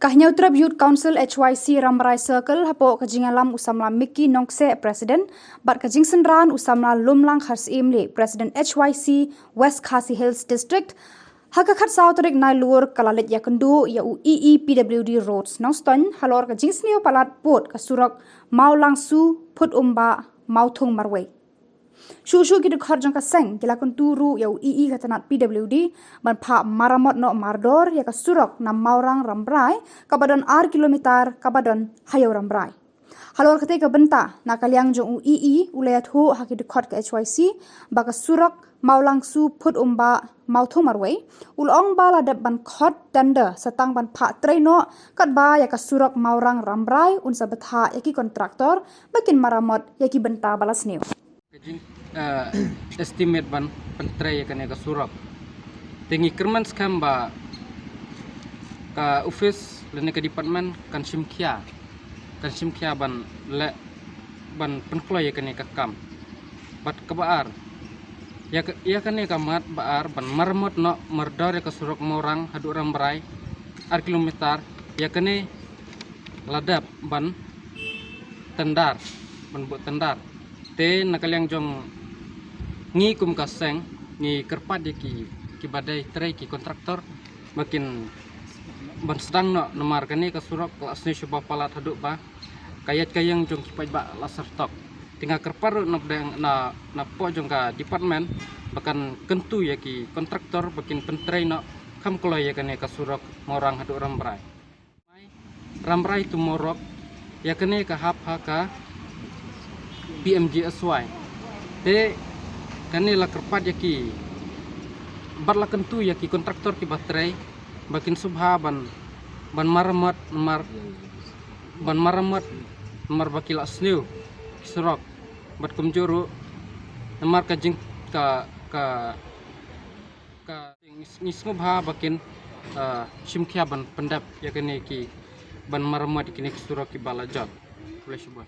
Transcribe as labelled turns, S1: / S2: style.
S1: Kahnyautrap Youth Council HYC Ramrai Circle hapo kajingalam usamla Mickey Nongse President bat kajing senran usamla Lumlang Kharsimli President HYC West Khasi Hills District hakakat Southrik nai luar kalalit yakendu ya UEE PWD Roads Nongston halor kajing snio palat pot kasurak mau langsu put umba mau thung marway. Shushu gitu kharjang kaseng kilakun turu ya UEE katanat PWD ban pha maramot no mardor ya kasurok na maurang rambrai kabadon ar kilometer kabadon hayo rambrai. Halor ketika benta na kaliang jong UEE ulayat hu hakidu khot ke HYC baka surok mau langsu put umba mau thung marway ulong bala dab ban khot tender setang ban pha treno kat ba ya kasurok maurang rambrai unsa betha yaki kontraktor makin maramot yaki benta balas new.
S2: Estimate ban pentrai ya kene ka surak tengi kerman skam ba ka office lene ka department kan simkia ban le ban penkloy ya kene ka kam bat ka baar ya kene ka mat baar ban marmot no merdor ya ka surak morang hadu rambrai ar kilometer ya kene ladap ban tendar ban buat tendar te nakaliang jong ngi kum kaseng ngi kerpat ki badai trai ki kontraktor makin ban sedang no nomar kani ka surok kelas ni syubah palat haduk ba kayat kayang jong kipai ba laser tok tinggal kerpar na po jong ka department bahkan kentu ya ki kontraktor bakin pentrai no kam kloy ya kani ka surok morang haduk rambrai tu morok ya kani ka hap haka PMGSY te kani la kerpat yaki batla kentu yaki kontraktor ki baterai bakin subha ban maramat mar bakil asliu surok bat kumjuru namar ka jing ka ngismubha bakin simkhia ban pendap yakani ki ban maramat kini surok ki balajat boleh subah.